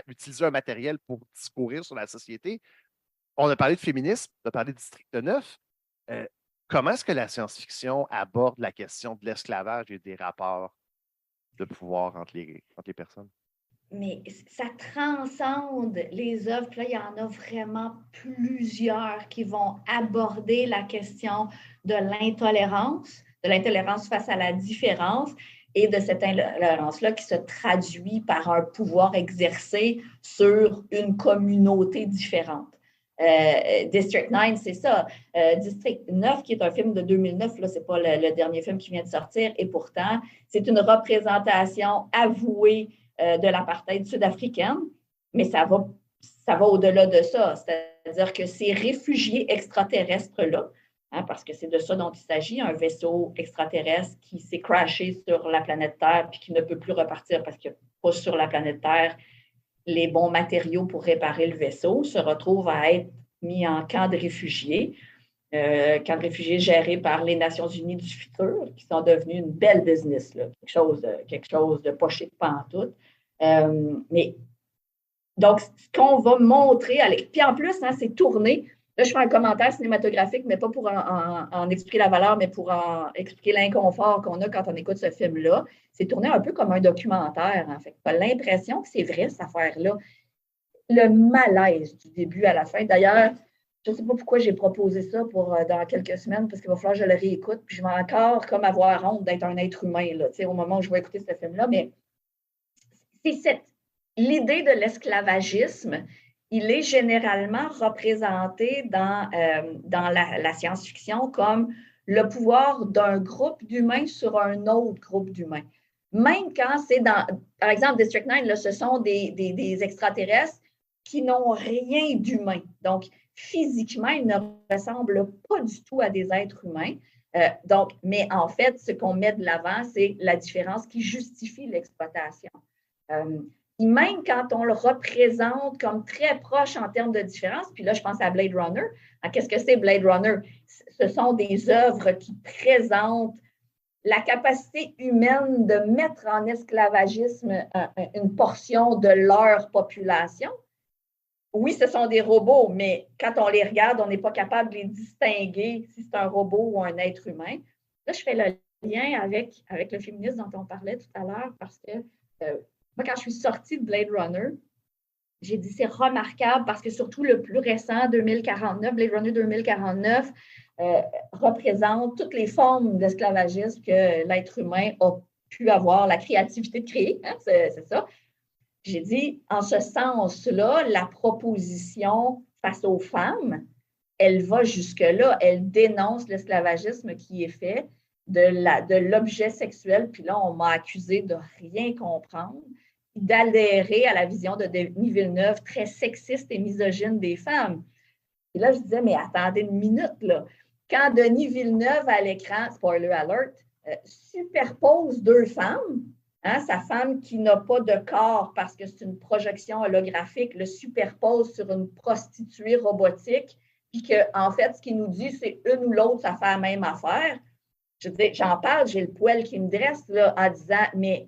Speaker 4: utiliser un matériel pour discourir sur la société. On a parlé de féminisme, on a parlé de District 9. Comment est-ce que la science-fiction aborde la question de l'esclavage et des rapports de pouvoir entre les personnes?
Speaker 2: Mais ça transcende les œuvres. Puis là, il y en a vraiment plusieurs qui vont aborder la question de l'intolérance face à la différence et de cette intolérance-là qui se traduit par un pouvoir exercé sur une communauté différente. District 9, c'est ça. District 9, qui est un film de 2009, ce n'est pas le dernier film qui vient de sortir, et pourtant, c'est une représentation avouée de l'apartheid sud-africaine, mais ça va au-delà de ça. C'est-à-dire que ces réfugiés extraterrestres-là hein, parce que c'est de ça dont il s'agit, un vaisseau extraterrestre qui s'est crashé sur la planète Terre puis qui ne peut plus repartir parce qu'il n'y a pas sur la planète Terre les bons matériaux pour réparer le vaisseau, se retrouve à être mis en camp de réfugiés. Camp de réfugiés géré par les Nations unies du futur, qui sont devenus une belle business, là, quelque chose de pas chic pantoute. Mais donc, ce qu'on va montrer, puis en plus, hein, c'est tourné. Là, je fais un commentaire cinématographique, mais pas pour en expliquer la valeur, mais pour en expliquer l'inconfort qu'on a quand on écoute ce film-là. C'est tourné un peu comme un documentaire, en fait. Tu as l'impression que c'est vrai, cette affaire-là. Le malaise du début à la fin. D'ailleurs, je ne sais pas pourquoi j'ai proposé ça pour dans quelques semaines, parce qu'il va falloir que je le réécoute, puis je vais encore comme avoir honte d'être un être humain là, au moment où je vais écouter ce film-là. Mais c'est l'idée de l'esclavagisme, il est généralement représenté dans la science-fiction comme le pouvoir d'un groupe d'humains sur un autre groupe d'humains. Même quand c'est par exemple, District 9, là, ce sont des extraterrestres qui n'ont rien d'humain. Donc, physiquement, ils ne ressemblent pas du tout à des êtres humains. Mais en fait, ce qu'on met de l'avant, c'est la différence qui justifie l'exploitation. Et même quand on le représente comme très proche en termes de différence, puis là, je pense à Blade Runner. Qu'est-ce que c'est Blade Runner? Ce sont des œuvres qui présentent la capacité humaine de mettre en esclavagisme une portion de leur population. Oui, ce sont des robots, mais quand on les regarde, on n'est pas capable de les distinguer si c'est un robot ou un être humain. Là, je fais le lien avec le féminisme dont on parlait tout à l'heure parce que moi, quand je suis sortie de Blade Runner, j'ai dit c'est remarquable parce que surtout le plus récent, 2049, Blade Runner 2049, représente toutes les formes d'esclavagisme que l'être humain a pu avoir la créativité de créer, hein, c'est ça. J'ai dit, en ce sens-là, la proposition face aux femmes, elle va jusque-là, elle dénonce l'esclavagisme qui est fait de l'objet sexuel, puis là, on m'a accusé de rien comprendre, d'adhérer à la vision de Denis Villeneuve très sexiste et misogyne des femmes. Et là, je disais, mais attendez une minute, là. Quand Denis Villeneuve, à l'écran, spoiler alert, superpose deux femmes, hein, sa femme qui n'a pas de corps parce que c'est une projection holographique, le superpose sur une prostituée robotique, puis qu'en fait, ce qu'il nous dit, c'est une ou l'autre, ça fait la même affaire. Je dis, j'en parle, j'ai le poil qui me dresse là, en disant, mais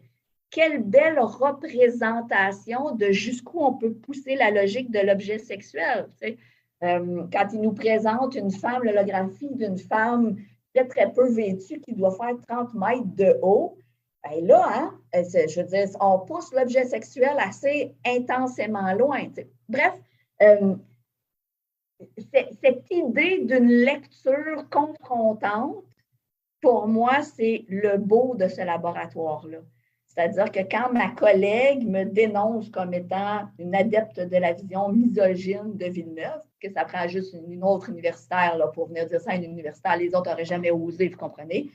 Speaker 2: quelle belle représentation de jusqu'où on peut pousser la logique de l'objet sexuel. Tu sais. Quand il nous présente une femme, l'holographie d'une femme très, très peu vêtue qui doit faire 30 mètres de haut, bien là, hein, je veux dire, on pousse l'objet sexuel assez intensément loin. Tu sais. Bref, cette idée d'une lecture confrontante, pour moi, c'est le beau de ce laboratoire-là. C'est-à-dire que quand ma collègue me dénonce comme étant une adepte de la vision misogyne de Villeneuve, que ça prend juste une autre universitaire là, pour venir dire ça à une universitaire, les autres n'auraient jamais osé, vous comprenez?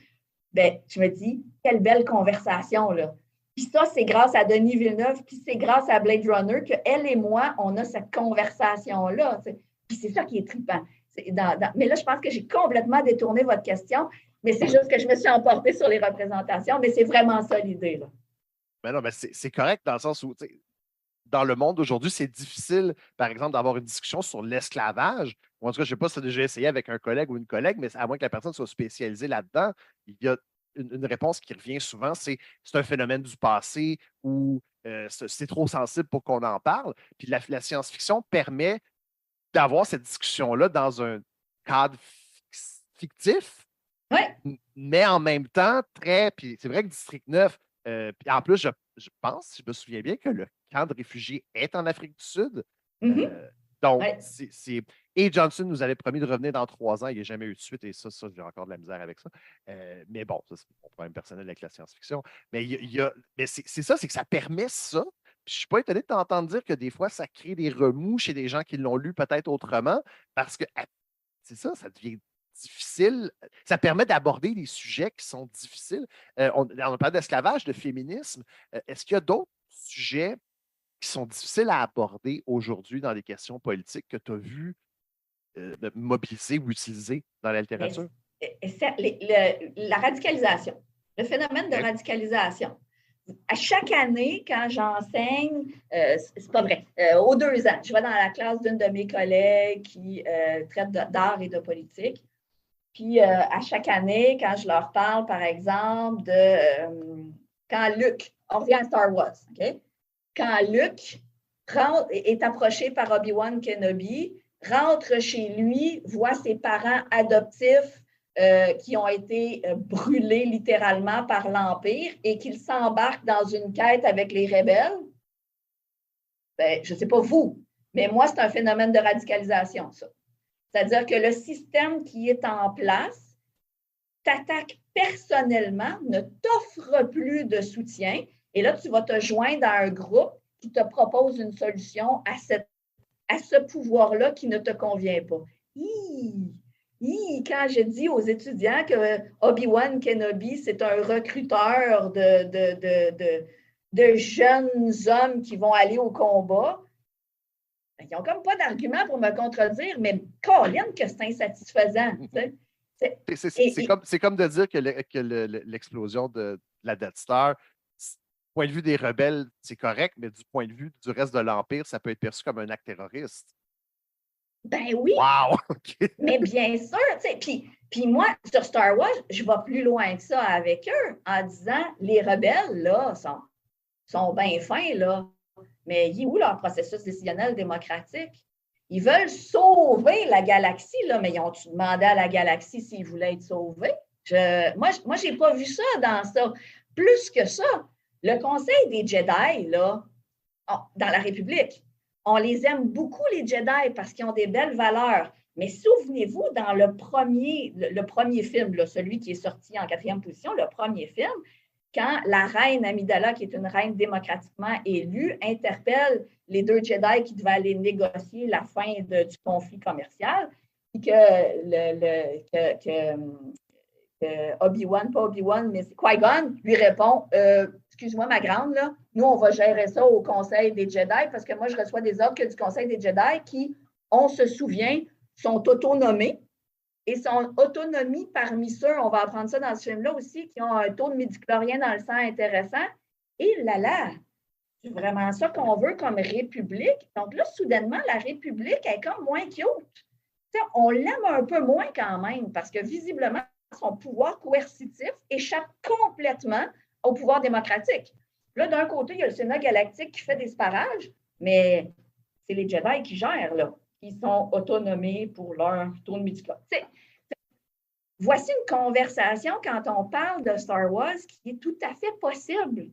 Speaker 2: Bien, je me dis, quelle belle conversation, là. Puis ça, c'est grâce à Denis Villeneuve, puis c'est grâce à Blade Runner qu'elle et moi, on a cette conversation-là. T'sais. Puis c'est ça qui est trippant. Mais là, je pense que j'ai complètement détourné votre question, mais c'est juste que je me suis emportée sur les représentations, mais c'est vraiment ça l'idée, là.
Speaker 4: Mais non, mais c'est correct dans le sens où, dans le monde d'aujourd'hui, c'est difficile, par exemple, d'avoir une discussion sur l'esclavage. Ou en tout cas, je ne sais pas si tu as déjà essayé avec un collègue ou une collègue, mais à moins que la personne soit spécialisée là-dedans, il y a une réponse qui revient souvent, c'est un phénomène du passé ou c'est trop sensible pour qu'on en parle. Puis la science-fiction permet d'avoir cette discussion-là dans un cadre fictif,
Speaker 2: ouais.
Speaker 4: Mais en même temps, puis c'est vrai que District 9, puis en plus, je pense, si je me souviens bien, que le camp de réfugiés est en Afrique du Sud. Donc,
Speaker 2: ouais.
Speaker 4: Et Johnson nous avait promis de revenir dans 3 ans. Il n'y a jamais eu de suite et ça j'ai encore de la misère avec ça. Mais bon, ça, c'est mon problème personnel avec la science-fiction. Mais, mais c'est ça, c'est que ça permet ça. Puis je ne suis pas étonné de t'entendre dire que des fois, ça crée des remous chez des gens qui l'ont lu peut-être autrement parce que c'est ça devient difficile. Ça permet d'aborder des sujets qui sont difficiles. On parle d'esclavage, de féminisme. Est-ce qu'il y a d'autres sujets qui sont difficiles à aborder aujourd'hui dans les questions politiques que tu as vues mobilisés ou utilisés dans la littérature?
Speaker 2: La radicalisation, le phénomène de radicalisation. À chaque année, quand j'enseigne, c'est pas vrai, aux 2 ans, je vais dans la classe d'une de mes collègues qui traite d'art et de politique. Puis, à chaque année, quand je leur parle, par exemple, de quand Luke, on revient à Star Wars, OK? Quand Luke est approché par Obi-Wan Kenobi, rentre chez lui, voit ses parents adoptifs qui ont été brûlés littéralement par l'Empire et qu'il s'embarque dans une quête avec les rebelles, ben, je ne sais pas vous, mais moi, c'est un phénomène de radicalisation, ça. C'est-à-dire que le système qui est en place t'attaque personnellement, ne t'offre plus de soutien, et là, tu vas te joindre à un groupe qui te propose une solution à ce pouvoir-là qui ne te convient pas. Quand je dis aux étudiants que Obi-Wan Kenobi, c'est un recruteur de jeunes hommes qui vont aller au combat, ils n'ont comme pas d'argument pour me contredire, mais Colin, que c'est insatisfaisant.
Speaker 4: C'est comme de dire que l'explosion de la Death Star, du point de vue des rebelles, c'est correct, mais du point de vue du reste de l'Empire, ça peut être perçu comme un acte terroriste.
Speaker 2: Ben oui.
Speaker 4: Wow! Okay.
Speaker 2: Mais bien sûr, puis moi, sur Star Wars, je vais plus loin que ça avec eux en disant les rebelles, là, sont bien fins, là. Mais il est où leur processus décisionnel démocratique? Ils veulent sauver la galaxie, là, mais ils ont-tu demandé à la galaxie s'ils voulaient être sauvés? Moi, je n'ai pas vu ça dans ça. Plus que ça, le Conseil des Jedi, là, dans la République, on les aime beaucoup, les Jedi, parce qu'ils ont des belles valeurs. Mais souvenez-vous, dans le premier film, là, celui qui est sorti en 4e position, le premier film, quand la reine Amidala, qui est une reine démocratiquement élue, interpelle les 2 Jedi qui devaient aller négocier la fin du conflit commercial, et que Obi-Wan, pas Obi-Wan, mais Qui-Gon lui répond excuse-moi, ma grande, là, nous, on va gérer ça au Conseil des Jedi parce que moi, je reçois des ordres que du Conseil des Jedi qui, on se souvient, sont autonommés. Et son autonomie parmi ceux, on va apprendre ça dans ce film-là aussi, qui ont un taux de midi-chlorien dans le sang intéressant. Et là, c'est vraiment ça qu'on veut comme république. Donc là, soudainement, la république est comme moins cute. T'sais, on l'aime un peu moins quand même parce que visiblement, son pouvoir coercitif échappe complètement au pouvoir démocratique. Là, d'un côté, il y a le Sénat galactique qui fait des sparages, mais c'est les Jedi qui gèrent, là. Ils sont autonomés pour leur taux de midi-chlorien. Voici une conversation quand on parle de Star Wars qui est tout à fait possible.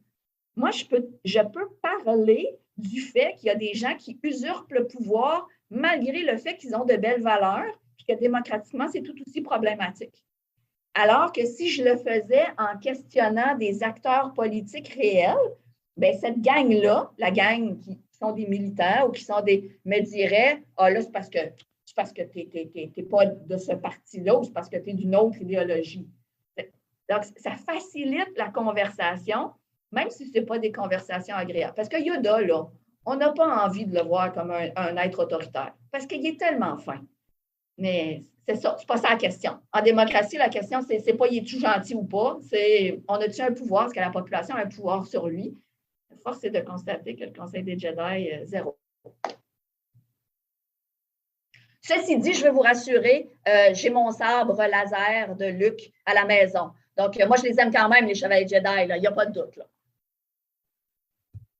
Speaker 2: Moi, je peux parler du fait qu'il y a des gens qui usurpent le pouvoir malgré le fait qu'ils ont de belles valeurs et que démocratiquement, c'est tout aussi problématique. Alors que si je le faisais en questionnant des acteurs politiques réels, bien, cette gang-là, la gang qui sont des militants ou qui sont me dirait « Ah là, c'est parce que tu n'es pas de ce parti-là ou c'est parce que tu es d'une autre idéologie. » Donc, ça facilite la conversation, même si ce n'est pas des conversations agréables. Parce que Yoda, là, on n'a pas envie de le voir comme un être autoritaire parce qu'il est tellement fin. Mais c'est ça, c'est pas ça la question. En démocratie, la question, c'est pas il est-tu gentil ou pas, c'est on a-tu un pouvoir, est-ce que la population a un pouvoir sur lui? La force est de constater que le Conseil des Jedi, zéro. Ceci dit, je veux vous rassurer, j'ai mon sabre laser de Luke à la maison. Donc, moi, je les aime quand même, les Chevaliers Jedi, il n'y a pas de doute. Là.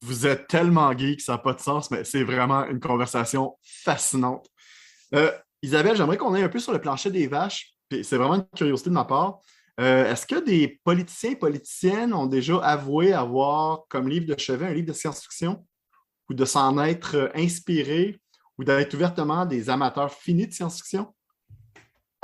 Speaker 3: Vous êtes tellement geek, ça n'a pas de sens, mais c'est vraiment une conversation fascinante. Isabelle, j'aimerais qu'on aille un peu sur le plancher des vaches. C'est vraiment une curiosité de ma part. Est-ce que des politiciens et politiciennes ont déjà avoué avoir comme livre de chevet un livre de science-fiction ou de s'en être inspiré ou d'être ouvertement des amateurs finis de science-fiction?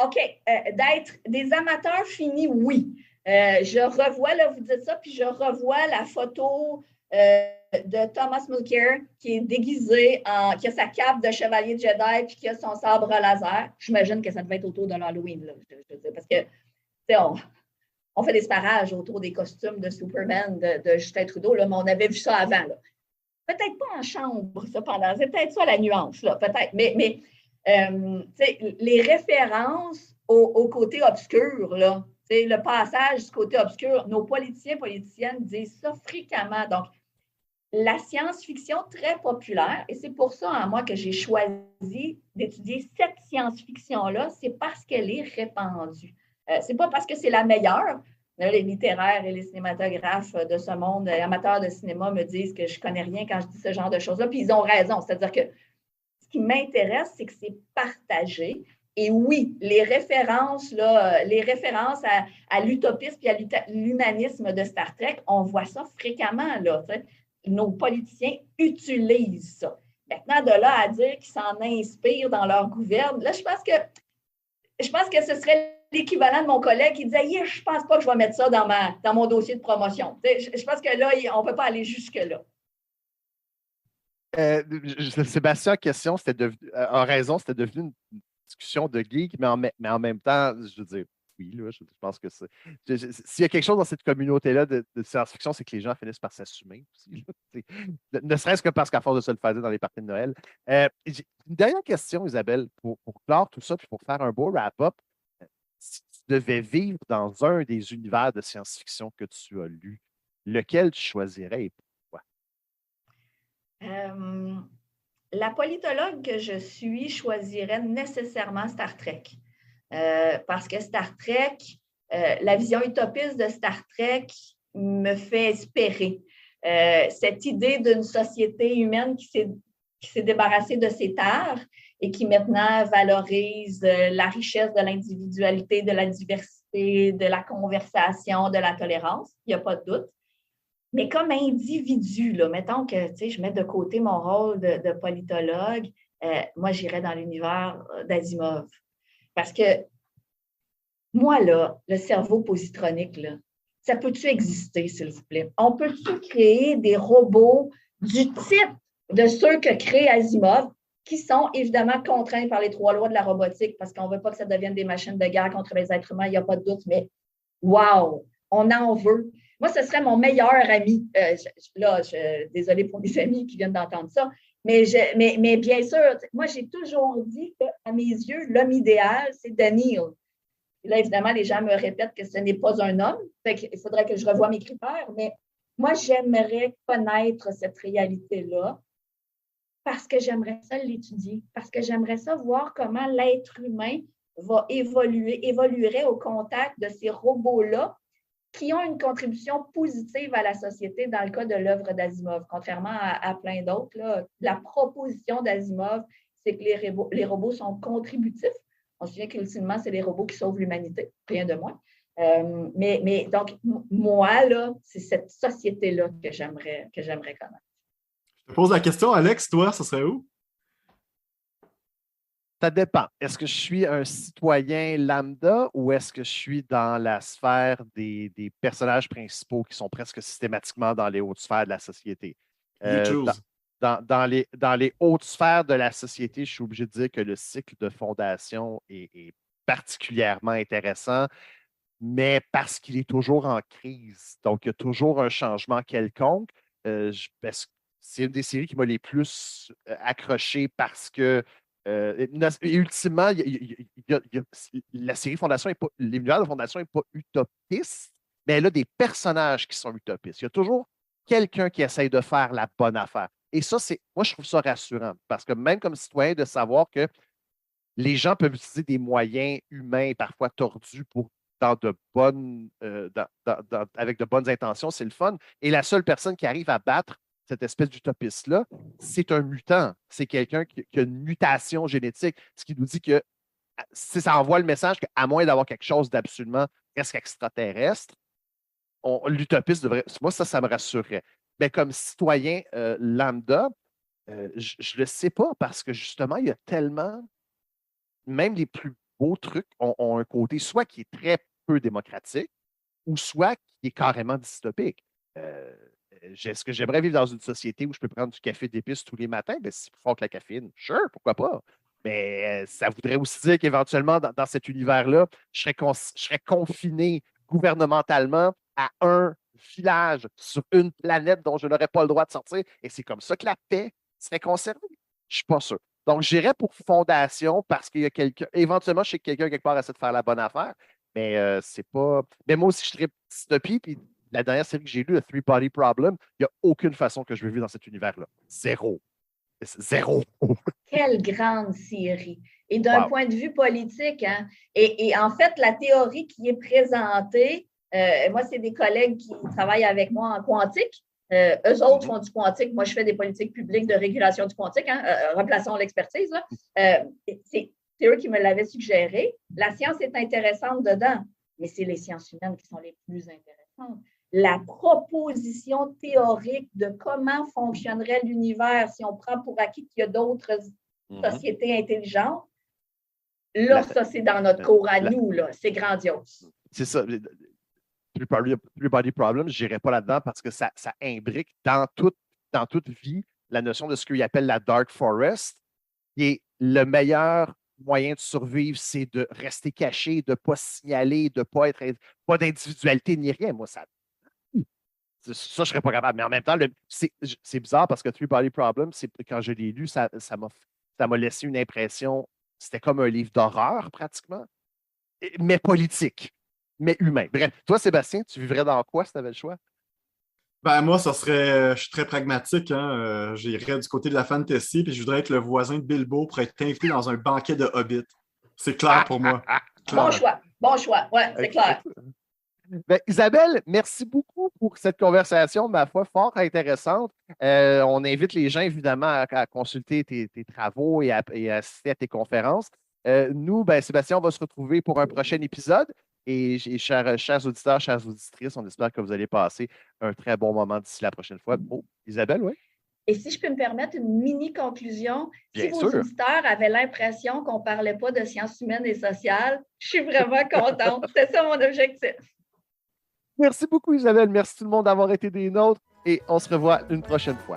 Speaker 2: OK. D'être des amateurs finis, oui. Je revois, là, vous dites ça, puis je revois la photo de Thomas Mulcair qui est déguisé, qui a sa cape de chevalier de Jedi puis qui a son sabre laser. J'imagine que ça devait être autour de l'Halloween, là, parce que on fait des sparages autour des costumes de Superman de Justin Trudeau, là, mais on avait vu ça avant. Là. Peut-être pas en chambre, cependant. C'est peut-être ça la nuance, là, peut-être. Mais Les références au côté obscur, là, le passage du côté obscur, nos politiciennes disent ça fréquemment. Donc, la science-fiction très populaire, et c'est pour ça, moi, que j'ai choisi d'étudier cette science-fiction-là, c'est parce qu'elle est répandue. C'est pas parce que c'est la meilleure. Les littéraires et les cinématographes de ce monde, les amateurs de cinéma me disent que je connais rien quand je dis ce genre de choses-là, puis ils ont raison. C'est-à-dire que ce qui m'intéresse, c'est que c'est partagé. Et oui, les références à l'utopisme et à l'humanisme de Star Trek, on voit ça fréquemment, là. Nos politiciens utilisent ça. Maintenant, de là à dire qu'ils s'en inspirent dans leur gouverne, là, je pense que ce serait l'équivalent de mon collègue qui disait « je ne pense pas que je vais mettre ça dans mon dossier de promotion. » Je pense que là, on ne peut pas aller jusque-là.
Speaker 4: Sébastien, question, a raison, c'était devenu une discussion de geek, mais en même temps, je veux dire, oui, là, je pense que s'il y a quelque chose dans cette communauté-là de science-fiction, c'est que les gens finissent par s'assumer aussi. Ne serait-ce que parce qu'à force de se le faire dans les parties de Noël. Une dernière question, Isabelle, pour clore tout ça, puis pour faire un beau wrap-up. Si tu devais vivre dans un des univers de science-fiction que tu as lu, lequel tu choisirais et pourquoi?
Speaker 2: La politologue que je suis choisirait nécessairement Star Trek. Parce que Star Trek, la vision utopiste de Star Trek me fait espérer. Cette idée d'une société humaine qui s'est débarrassée de ses tares et qui maintenant valorise la richesse de l'individualité, de la diversité, de la conversation, de la tolérance, il n'y a pas de doute. Mais comme individu, là, mettons que je mets de côté mon rôle de politologue, moi, j'irais dans l'univers d'Asimov. Parce que moi, là, le cerveau positronique, là, ça peut-tu exister, s'il vous plaît? On peut-tu créer des robots du type de ceux que crée Asimov, qui sont évidemment contraints par les 3 lois de la robotique, parce qu'on ne veut pas que ça devienne des machines de guerre contre les êtres humains, il n'y a pas de doute, mais wow, on en veut. Moi, ce serait mon meilleur ami. Désolée pour mes amis qui viennent d'entendre ça, mais bien sûr, moi, j'ai toujours dit qu'à mes yeux, l'homme idéal, c'est Daniel. Et là, évidemment, les gens me répètent que ce n'est pas un homme. Il faudrait que je revoie mes critères, mais moi, j'aimerais connaître cette réalité-là parce que j'aimerais ça l'étudier, parce que j'aimerais ça voir comment l'être humain va évoluerait au contact de ces robots-là qui ont une contribution positive à la société dans le cas de l'œuvre d'Asimov, contrairement à plein d'autres. Là, la proposition d'Asimov, c'est que les robots sont contributifs. On se souvient qu'ultimement, c'est les robots qui sauvent l'humanité, rien de moins. Mais donc, moi, là, c'est cette société-là que j'aimerais connaître.
Speaker 3: Je te pose la question, Alex, toi, ce serait où?
Speaker 4: Ça dépend. Est-ce que je suis un citoyen lambda ou est-ce que je suis dans la sphère des personnages principaux qui sont presque systématiquement dans les hautes sphères de la société? Dans les hautes sphères de la société, je suis obligé de dire que le cycle de fondation est particulièrement intéressant, mais parce qu'il est toujours en crise. Donc, il y a toujours un changement quelconque. C'est une des séries qui m'a les plus accroché parce que ultimement, la série Fondation l'univers de Fondation n'est pas utopiste, mais elle a des personnages qui sont utopistes. Il y a toujours quelqu'un qui essaye de faire la bonne affaire. Et ça, moi, je trouve ça rassurant parce que même comme citoyen, de savoir que les gens peuvent utiliser des moyens humains parfois tordus avec de bonnes intentions, c'est le fun. Et la seule personne qui arrive à battre cette espèce d'utopiste-là, c'est un mutant. C'est quelqu'un qui a une mutation génétique, ce qui nous dit que ça envoie le message qu'à moins d'avoir quelque chose d'absolument presque extraterrestre, l'utopiste devrait. Moi, ça me rassurerait. Mais comme citoyen lambda, je ne le sais pas parce que justement, il y a tellement. Même les plus beaux trucs ont un côté soit qui est très peu démocratique ou soit qui est carrément dystopique. Est-ce que j'aimerais vivre dans une société où je peux prendre du café d'épices tous les matins? Ben, c'est plus fort que la caféine. Sure, pourquoi pas? Mais ça voudrait aussi dire qu'éventuellement, dans cet univers-là, je serais confiné gouvernementalement à un village sur une planète dont je n'aurais pas le droit de sortir. Et c'est comme ça que la paix serait conservée. Je ne suis pas sûr. Donc, j'irais pour fondation parce qu'il y a quelqu'un, éventuellement, je sais que quelqu'un quelque part essaie de faire la bonne affaire, mais c'est pas. Mais moi aussi, je tripe dystopie, puis la dernière série que j'ai lue, The Three Body Problem, il n'y a aucune façon que je veux vivre dans cet univers-là. Zéro. Zéro.
Speaker 2: Quelle grande série. Et d'un point de vue politique, hein, et en fait, la théorie qui est présentée, moi, c'est des collègues qui travaillent avec moi en quantique. Eux autres font du quantique. Moi, je fais des politiques publiques de régulation du quantique. Hein, remplaçons l'expertise. C'est eux qui me l'avaient suggéré. La science est intéressante dedans, mais c'est les sciences humaines qui sont les plus intéressantes. La proposition théorique de comment fonctionnerait l'univers si on prend pour acquis qu'il y a d'autres sociétés intelligentes, là, ça, c'est dans notre cours à nous. Là. C'est grandiose.
Speaker 4: C'est ça. Three Body Problem, je n'irai pas là-dedans parce que ça imbrique dans toute vie la notion de ce qu'il appelle la Dark Forest, qui est le meilleur moyen de survivre, c'est de rester caché, de ne pas signaler, de ne pas d'individualité ni rien. Moi, ça, je ne serais pas capable. Mais en même temps, c'est bizarre parce que Three Body Problem, quand je l'ai lu, ça m'a laissé une impression, c'était comme un livre d'horreur pratiquement, mais politique. Mais humain. Bref, toi, Sébastien, tu vivrais dans quoi si tu avais le choix?
Speaker 3: Ben, moi, ça serait. Je suis très pragmatique. Hein? J'irais du côté de la fantasy, puis je voudrais être le voisin de Bilbo pour être invité dans un banquet de Hobbit. C'est clair pour moi. Clair.
Speaker 2: Bon choix. Bon choix. Ouais, c'est clair.
Speaker 4: Ben, Isabelle, merci beaucoup pour cette conversation, ma foi, fort intéressante. On invite les gens, évidemment, à consulter tes travaux et à assister à tes conférences. Nous, ben, Sébastien, on va se retrouver pour un prochain épisode. Et chers auditeurs, chères auditrices, on espère que vous allez passer un très bon moment d'ici la prochaine fois. Oh, Isabelle, oui?
Speaker 2: Et si je peux me permettre une mini-conclusion, si vos
Speaker 4: sûr.
Speaker 2: auditeurs avaient l'impression qu'on ne parlait pas de sciences humaines et sociales, je suis vraiment contente. C'était ça mon objectif.
Speaker 4: Merci beaucoup, Isabelle. Merci tout le monde d'avoir été des nôtres et on se revoit une prochaine fois.